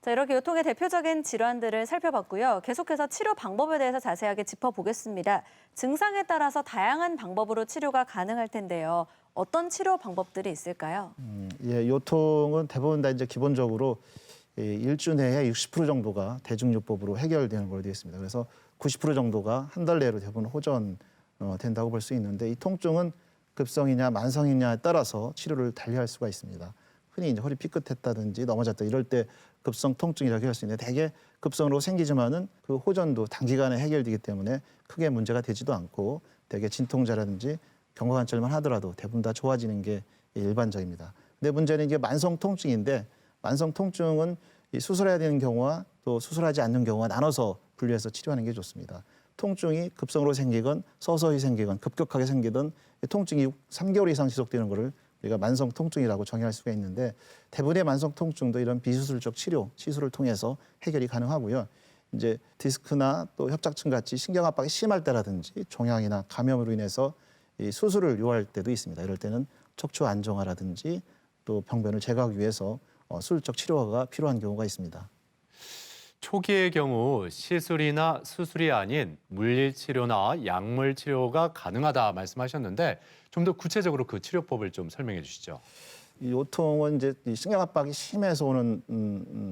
자, 이렇게 요통의 대표적인 질환들을 살펴봤고요. 계속해서 치료 방법에 대해서 자세하게 짚어보겠습니다. 증상에 따라서 다양한 방법으로 치료가 가능할 텐데요. 어떤 치료 방법들이 있을까요? 예, 요통은 대부분 다 이제 기본적으로 일주 내에 60% 정도가 대증요법으로 해결되는 걸로 되어 있습니다. 그래서 90% 정도가 한 달 내로 대부분 호전 된다고 볼 수 있는데 이 통증은 급성이냐 만성이냐에 따라서 치료를 달리할 수가 있습니다. 흔히 이제 허리 삐끗했다든지 넘어졌다 이럴 때 급성 통증이라고 할 수 있는데 대개 급성으로 생기지만은 그 호전도 단기간에 해결되기 때문에 크게 문제가 되지도 않고 대개 진통제라든지 경과관절만 하더라도 대부분 다 좋아지는 게 일반적입니다. 근데 문제는 이게 만성 통증인데 만성 통증은 이 수술해야 되는 경우와 또 수술하지 않는 경우가 나눠서 분류해서 치료하는 게 좋습니다. 통증이 급성으로 생기건 서서히 생기건 급격하게 생기던 통증이 3개월 이상 지속되는 것을 우리가 만성 통증이라고 정의할 수가 있는데 대부분의 만성 통증도 이런 비수술적 치료, 시술을 통해서 해결이 가능하고요. 이제 디스크나 또 협착증 같이 신경 압박이 심할 때라든지 종양이나 감염으로 인해서 이 수술을 요할 때도 있습니다. 이럴 때는 척추 안정화라든지 또 병변을 제거하기 위해서 수술적 치료가 필요한 경우가 있습니다. 초기의 경우 시술이나 수술이 아닌 물리치료나 약물치료가 가능하다 말씀하셨는데 좀 더 구체적으로 그 치료법을 좀 설명해 주시죠. 이 요통은 이제 신경 압박이 심해서 오는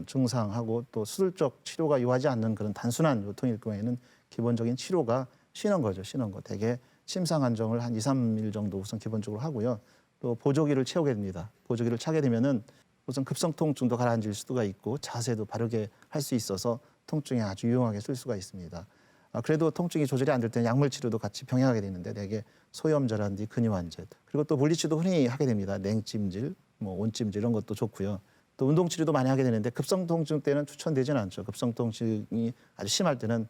증상하고 또 수술적 치료가 요하지 않는 그런 단순한 요통일 경우에는 기본적인 치료가 쉬는 거죠. 쉬는 거. 대개 침상 안정을 한 2, 3일 정도 우선 기본적으로 하고요. 또 보조기를 채우게 됩니다. 보조기를 차게 되면은 우선 급성 통증도 가라앉을 수가 있고 자세도 바르게 할 수 있어서 통증에 아주 유용하게 쓸 수가 있습니다. 그래도 통증이 조절이 안 될 때는 약물 치료도 같이 병행하게 되는데 대개 소염제라든지 근육안제 그리고 또 물리치료도 흔히 하게 됩니다. 냉찜질, 뭐 온찜질 이런 것도 좋고요. 또 운동 치료도 많이 하게 되는데 급성 통증 때는 추천되지는 않죠. 급성 통증이 아주 심할 때는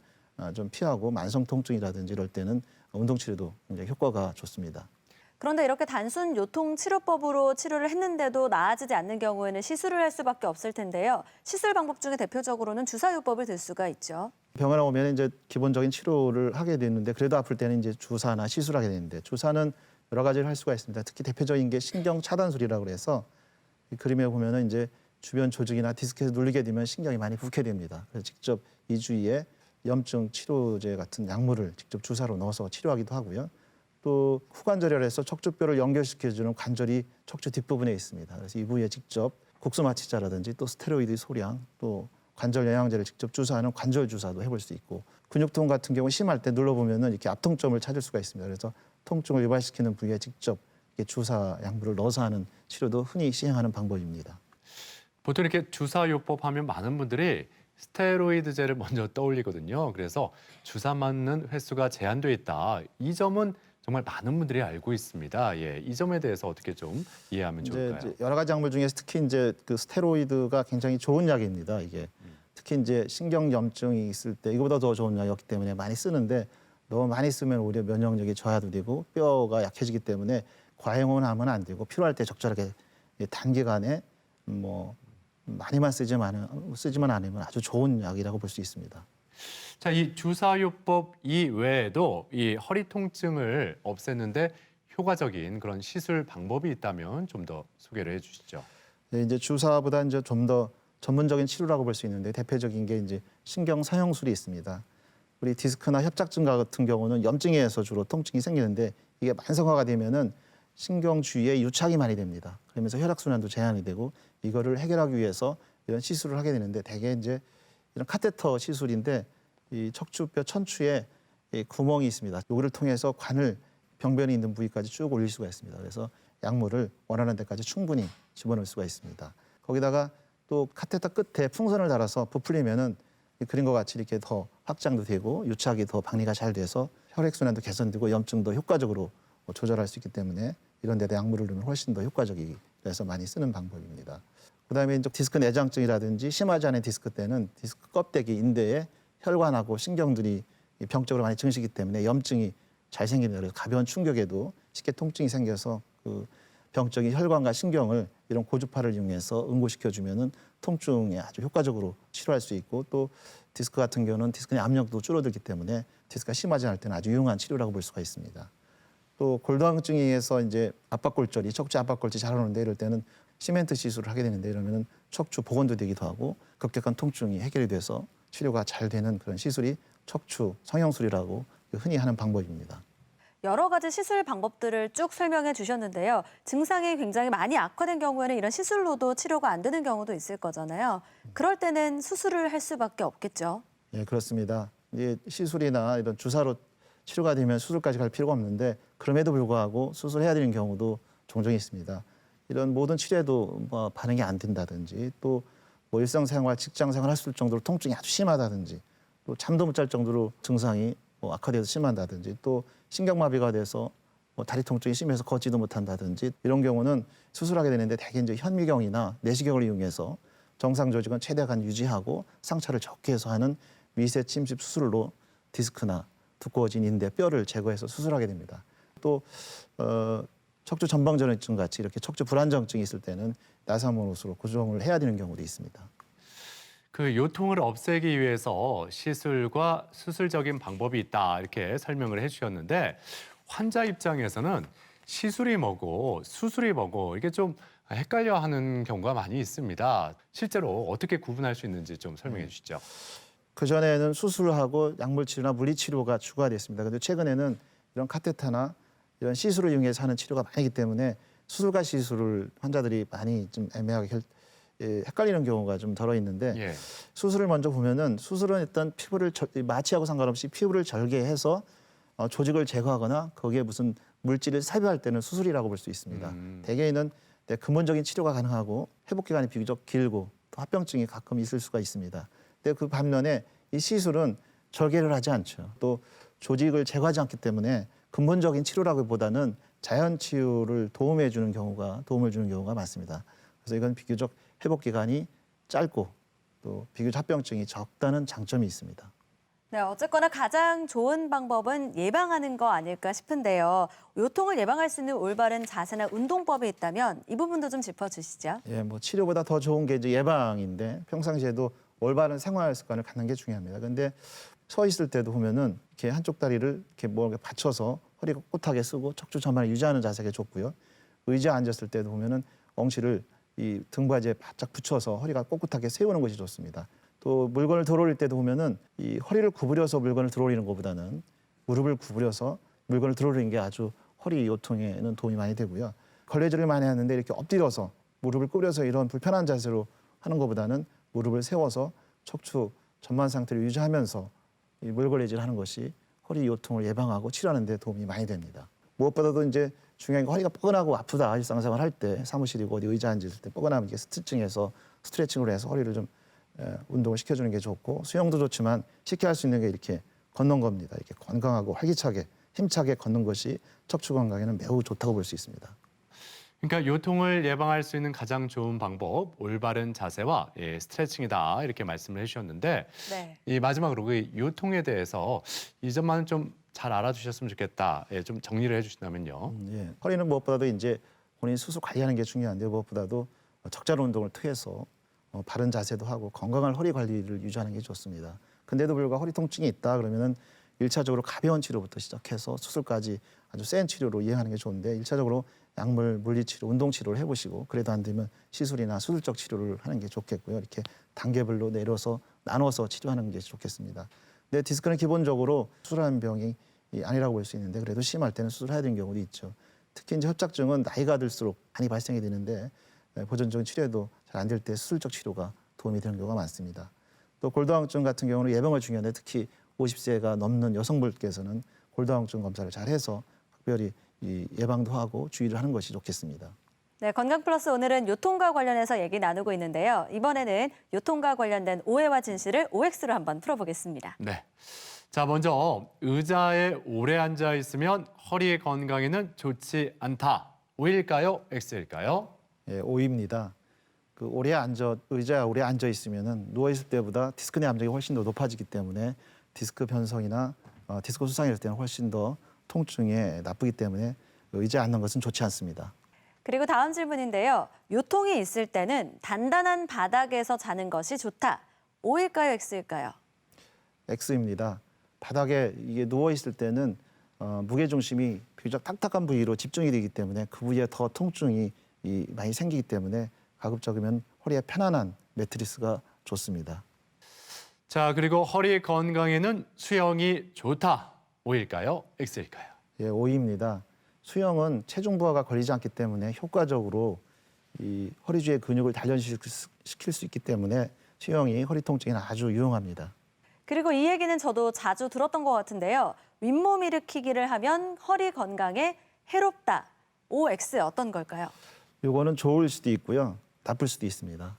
좀 피하고 만성 통증이라든지 이럴 때는 운동 치료도 굉장히 효과가 좋습니다. 그런데 이렇게 단순 요통 치료법으로 치료를 했는데도 나아지지 않는 경우에는 시술을 할 수밖에 없을 텐데요. 시술 방법 중에 대표적으로는 주사요법을 들 수가 있죠. 병원에 오면 이제 기본적인 치료를 하게 되는데 그래도 아플 때는 이제 주사나 시술하게 되는데 주사는 여러 가지를 할 수가 있습니다. 특히 대표적인 게 신경 차단술이라고 해서 이 그림에 보면은 이제 주변 조직이나 디스크에서 눌리게 되면 신경이 많이 붓게 됩니다. 그래서 직접 이 주위에 염증 치료제 같은 약물을 직접 주사로 넣어서 치료하기도 하고요. 또 후관절이라 해서 척추뼈를 연결시켜주는 관절이 척추 뒷부분에 있습니다. 그래서 이 부위에 직접 국소마취자라든지 또 스테로이드 소량 또 관절 영양제를 직접 주사하는 관절 주사도 해볼 수 있고 근육통 같은 경우 심할 때 눌러보면은 이렇게 압통점을 찾을 수가 있습니다. 그래서 통증을 유발시키는 부위에 직접 이렇게 주사 약물을 넣어서 하는 치료도 흔히 시행하는 방법입니다. 보통 이렇게 주사요법 하면 많은 분들이 스테로이드제를 먼저 떠올리거든요. 그래서 주사 맞는 횟수가 제한돼 있다. 이 점은 정말 많은 분들이 알고 있습니다. 예, 이 점에 대해서 어떻게 좀 이해하면 좋을까요? 이제 여러 가지 약물 중에서 특히 이제 그 스테로이드가 굉장히 좋은 약입니다. 이게 특히 이제 신경염증이 있을 때 이거보다 더 좋은 약이었기 때문에 많이 쓰는데 너무 많이 쓰면 오히려 면역력이 저하도 되고 뼈가 약해지기 때문에 과용은 하면 안 되고 필요할 때 적절하게 단기간에 뭐 많이만 쓰지만 않으면 아주 좋은 약이라고 볼 수 있습니다. 자, 이 주사요법 이외에도 이 허리 통증을 없애는데 효과적인 그런 시술 방법이 있다면 좀 더 소개를 해주시죠. 네, 이제 주사보다 이제 좀 더 전문적인 치료라고 볼 수 있는데 대표적인 게 이제 신경 성형술이 있습니다. 우리 디스크나 협착증 같은 경우는 염증에 의해서 주로 통증이 생기는데 이게 만성화가 되면은 신경 주위에 유착이 많이 됩니다. 그러면서 혈액순환도 제한이 되고 이거를 해결하기 위해서 이런 시술을 하게 되는데 대개 이제 이런 카테터 시술인데 이 척추뼈 천추에 이 구멍이 있습니다. 요거를 통해서 관을 병변이 있는 부위까지 쭉 올릴 수가 있습니다. 그래서 약물을 원하는 데까지 충분히 집어넣을 수가 있습니다. 거기다가 또 카테터 끝에 풍선을 달아서 부풀리면은 그림과 같이 이렇게 더 확장도 되고 유착이 더 방리가 잘 돼서 혈액순환도 개선되고 염증도 효과적으로 조절할 수 있기 때문에 이런 데다 약물을 넣으면 훨씬 더 효과적이라서 많이 쓰는 방법입니다. 그다음에 이제 디스크 내장증이라든지 심하지 않은 디스크 때는 디스크 껍데기 인대에 혈관하고 신경들이 병적으로 많이 증식이기 때문에 염증이 잘 생깁니다. 그래서 가벼운 충격에도 쉽게 통증이 생겨서 그 병적인 혈관과 신경을 이런 고주파를 이용해서 응고시켜주면은 통증에 아주 효과적으로 치료할 수 있고 또 디스크 같은 경우는 디스크 내 압력도 줄어들기 때문에 디스크가 심하지 않을 때는 아주 유용한 치료라고 볼 수가 있습니다. 또 골다공증에 의해서 이제 압박골절이 척추 압박골절이 잘 오는데 이럴 때는 시멘트 시술을 하게 되는데 이러면은 척추 복원도 되기도 하고 급격한 통증이 해결이 돼서 치료가 잘 되는 그런 시술이 척추 성형술이라고 흔히 하는 방법입니다. 여러 가지 시술 방법들을 쭉 설명해 주셨는데요. 증상이 굉장히 많이 악화된 경우에는 이런 시술로도 치료가 안 되는 경우도 있을 거잖아요. 그럴 때는 수술을 할 수밖에 없겠죠. 예, 그렇습니다. 이제 시술이나 이런 주사로 치료가 되면 수술까지 갈 필요가 없는데 그럼에도 불구하고 수술해야 되는 경우도 종종 있습니다. 이런 모든 치료에도 뭐 반응이 안 된다든지 또 뭐 일상생활, 직장생활 할 수 있을 정도로 통증이 아주 심하다든지 또 잠도 못 잘 정도로 증상이 뭐 악화돼서 심하다든지 또 신경마비가 돼서 뭐 다리 통증이 심해서 걷지도 못한다든지 이런 경우는 수술하게 되는데 대개 이제 현미경이나 내시경을 이용해서 정상 조직은 최대한 유지하고 상처를 적게 해서 하는 미세 침습 수술로 디스크나 두꺼워진 인대, 뼈를 제거해서 수술하게 됩니다. 또 척추 전방전이증 같이 이렇게 척추 불안정증이 있을 때는 나사못으로 고정을 해야 되는 경우도 있습니다. 그 요통을 없애기 위해서 시술과 수술적인 방법이 있다 이렇게 설명을 해주셨는데 환자 입장에서는 시술이 뭐고 수술이 뭐고 이게 좀 헷갈려하는 경우가 많이 있습니다. 실제로 어떻게 구분할 수 있는지 좀 설명해 주시죠. 그전에는 수술하고 약물치료나 물리치료가 추가됐습니다. 그런데 최근에는 이런 카테터나 이런 시술을 이용해서 하는 치료가 많기 때문에 수술과 시술을 환자들이 많이 좀 애매하게 헷갈리는 경우가 좀 덜어 있는데 예. 수술을 먼저 보면은 수술은 일단 피부를 마취하고 상관없이 피부를 절개해서 조직을 제거하거나 거기에 무슨 물질을 삽입할 때는 수술이라고 볼 수 있습니다. 대개는 근본적인 치료가 가능하고 회복 기간이 비교적 길고 또 합병증이 가끔 있을 수가 있습니다. 근데 그 반면에 이 시술은 절개를 하지 않죠. 또 조직을 제거하지 않기 때문에 근본적인 치료라기보다는 자연 치유를 도움을 주는 경우가 많습니다. 그래서 이건 비교적 회복 기간이 짧고 또 비교적 합병증이 적다는 장점이 있습니다. 네, 어쨌거나 가장 좋은 방법은 예방하는 거 아닐까 싶은데요. 요통을 예방할 수 있는 올바른 자세나 운동법이 있다면 이 부분도 좀 짚어주시죠. 예, 뭐 치료보다 더 좋은 게 이제 예방인데 평상시에도 올바른 생활 습관을 갖는 게 중요합니다. 근데 서 있을 때도 보면은 이렇게 한쪽 다리를 이렇게 뭐 받쳐서 허리가 꼿하게 쓰고 척추 전반을 유지하는 자세가 좋고요. 의자에 앉았을 때도 보면은 엉치를 이 등받이에 바짝 붙여서 허리가 꼿꼿하게 세우는 것이 좋습니다. 또 물건을 들어올릴 때도 보면은 이 허리를 구부려서 물건을 들어올리는 것보다는 무릎을 구부려서 물건을 들어올리는 게 아주 허리 요통에는 도움이 많이 되고요. 걸레질을 많이 하는데 이렇게 엎드려서 무릎을 구부려서 이런 불편한 자세로 하는 것보다는 무릎을 세워서 척추 전만 상태를 유지하면서 이 물걸레질 하는 것이 허리 요통을 예방하고 치료하는 데 도움이 많이 됩니다. 무엇보다도 이제 중요한 게 허리가 뻐근하고 아프다 일상생활 할 때 사무실이고 어디 의자 앉을 때 뻐근하면 이게 스트레칭으로 해서 허리를 좀 운동을 시켜주는 게 좋고 수영도 좋지만 쉽게 할 수 있는 게 이렇게 걷는 겁니다. 이렇게 건강하고 활기차게 힘차게 걷는 것이 척추 건강에는 매우 좋다고 볼 수 있습니다. 그러니까 요통을 예방할 수 있는 가장 좋은 방법, 올바른 자세와 스트레칭이다 이렇게 말씀을 해주셨는데 네. 이 마지막으로 그 요통에 대해서 이 점만 좀 잘 알아주셨으면 좋겠다. 좀 정리를 해주신다면요. 예. 허리는 무엇보다도 이제 본인 수술 관리하는 게 중요한데 무엇보다도 적절한 운동을 통해서 바른 자세도 하고 건강한 허리 관리를 유지하는 게 좋습니다. 근데도 불구하고 허리 통증이 있다 그러면은 1차적으로 가벼운 치료부터 시작해서 수술까지 아주 센 치료로 이행하는 게 좋은데 1차적으로 약물, 물리치료, 운동치료를 해보시고 그래도 안 되면 시술이나 수술적 치료를 하는 게 좋겠고요. 이렇게 단계별로 내려서 나눠서 치료하는 게 좋겠습니다. 근데 디스크는 기본적으로 수술하는 병이 아니라고 볼 수 있는데 그래도 심할 때는 수술해야 되는 경우도 있죠. 특히 이제 협착증은 나이가 들수록 많이 발생이 되는데 보존적인 치료에도 잘 안 될 때 수술적 치료가 도움이 되는 경우가 많습니다. 또 골다공증 같은 경우는 예방을 중요한데 특히 50세가 넘는 여성분께서는 골다공증 검사를 잘 해서 특별히 예방도 하고 주의를 하는 것이 좋겠습니다. 네, 건강 플러스 오늘은 요통과 관련해서 얘기 나누고 있는데요. 이번에는 요통과 관련된 오해와 진실을 OX로 한번 풀어보겠습니다. 네. 자, 먼저 의자에 오래 앉아 있으면 허리 건강에는 좋지 않다. O일까요? X일까요? 예, O입니다. 그 의자에 오래 앉아 있으면은 누워 있을 때보다 디스크 내 압력이 훨씬 더 높아지기 때문에 디스크 변성이나 디스크 수상이 될 때는 훨씬 더 통증에 나쁘기 때문에 의자에 앉는 것은 좋지 않습니다. 그리고 다음 질문인데요. 요통이 있을 때는 단단한 바닥에서 자는 것이 좋다. O일까요? X일까요? X입니다. 바닥에 이게 누워 있을 때는 무게 중심이 비교적 딱딱한 부위로 집중이 되기 때문에 그 부위에 더 통증이 많이 생기기 때문에 가급적이면 허리에 편안한 매트리스가 좋습니다. 자, 그리고 허리 건강에는 수영이 좋다. O일까요? X일까요? 예, O입니다. 수영은 체중 부하가 걸리지 않기 때문에 효과적으로 이 허리 주의 근육을 단련시킬 수 있기 때문에 수영이 허리 통증에는 아주 유용합니다. 그리고 이 얘기는 저도 자주 들었던 것 같은데요. 윗몸 일으키기를 하면 허리 건강에 해롭다. OX 어떤 걸까요? 이거는 좋을 수도 있고요. 나쁠 수도 있습니다.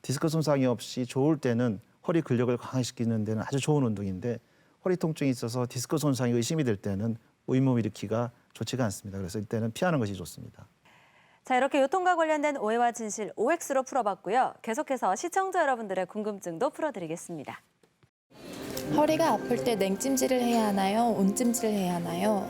디스크 손상이 없이 좋을 때는 허리 근력을 강화시키는 데는 아주 좋은 운동인데 허리 통증이 있어서 디스크 손상이 의심이 될 때는 윗몸 일으키기가 좋지가 않습니다. 그래서 이때는 피하는 것이 좋습니다. 자, 이렇게 요통과 관련된 오해와 진실 OX로 풀어봤고요. 계속해서 시청자 여러분들의 궁금증도 풀어드리겠습니다. 허리가 아플 때 냉찜질을 해야 하나요? 온찜질을 해야 하나요?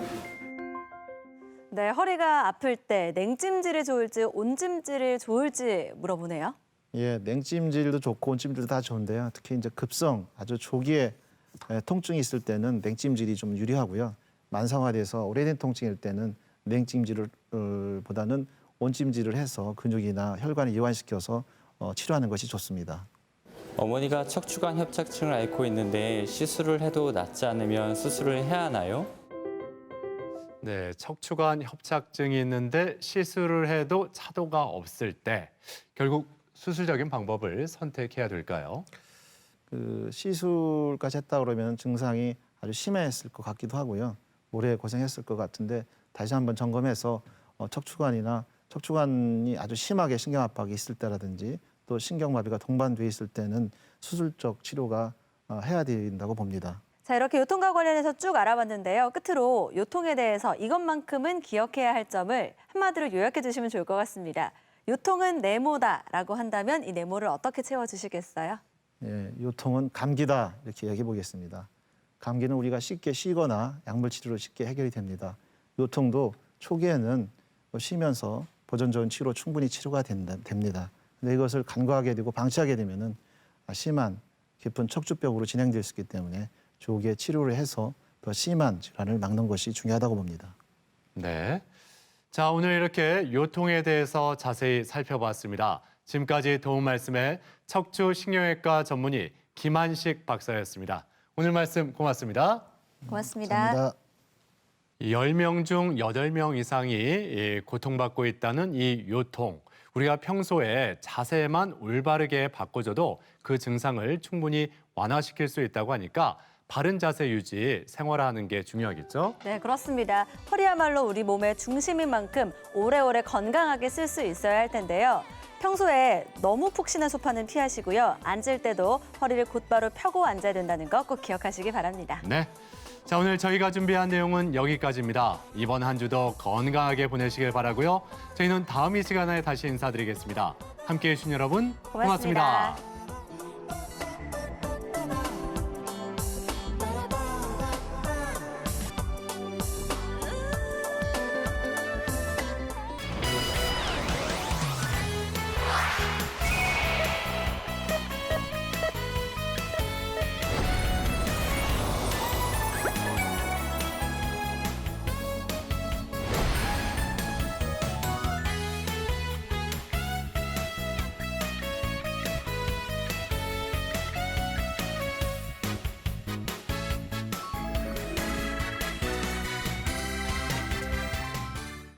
네, 허리가 아플 때 냉찜질이 좋을지 온찜질이 좋을지 물어보네요. 예, 냉찜질도 좋고 온찜질도 다 좋은데요. 특히 이제 급성 아주 조기에 통증이 있을 때는 냉찜질이 좀 유리하고요. 만성화돼서 오래된 통증일 때는 냉찜질을 보다는 온찜질을 해서 근육이나 혈관을 이완시켜서 치료하는 것이 좋습니다. 어머니가 척추관 협착증을 앓고 있는데 시술을 해도 낫지 않으면 수술을 해야 하나요? 네, 척추관 협착증이 있는데 시술을 해도 차도가 없을 때 결국 수술적인 방법을 선택해야 될까요? 그 시술까지 했다 그러면 증상이 아주 심했을 것 같기도 하고요. 오래 고생했을 것 같은데 다시 한번 점검해서 척추관이 아주 심하게 신경 압박이 있을 때라든지 또 신경마비가 동반돼 있을 때는 수술적 치료가 해야 된다고 봅니다. 자, 이렇게 요통과 관련해서 쭉 알아봤는데요. 끝으로 요통에 대해서 이것만큼은 기억해야 할 점을 한마디로 요약해 주시면 좋을 것 같습니다. 요통은 네모다라고 한다면 이 네모를 어떻게 채워주시겠어요? 예, 요통은 감기다 이렇게 얘기해 보겠습니다. 감기는 우리가 쉽게 쉬거나 약물 치료로 쉽게 해결이 됩니다. 요통도 초기에는 쉬면서 보존 좋은 치료로 충분히 치료가 됩니다. 근데 이것을 간과하게 되고 방치하게 되면은 심한 깊은 척추병으로 진행될 수 있기 때문에 조기에 치료를 해서 더 심한 질환을 막는 것이 중요하다고 봅니다. 네. 자, 오늘 이렇게 요통에 대해서 자세히 살펴봤습니다. 지금까지 도움 말씀에 척추신경외과 전문의 김한식 박사였습니다. 오늘 말씀 고맙습니다. 고맙습니다. 감사합니다. 10명 중 8명 이상이 고통받고 있다는 이 요통. 우리가 평소에 자세만 올바르게 바꿔줘도 그 증상을 충분히 완화시킬 수 있다고 하니까 바른 자세 유지, 생활화하는 게 중요하겠죠? 네, 그렇습니다. 허리야말로 우리 몸의 중심인 만큼 오래오래 건강하게 쓸 수 있어야 할 텐데요. 평소에 너무 푹신한 소파는 피하시고요. 앉을 때도 허리를 곧바로 펴고 앉아야 된다는 거 꼭 기억하시기 바랍니다. 네. 자, 오늘 저희가 준비한 내용은 여기까지입니다. 이번 한 주도 건강하게 보내시길 바라고요. 저희는 다음 이 시간에 다시 인사드리겠습니다. 함께해 주신 여러분 고맙습니다.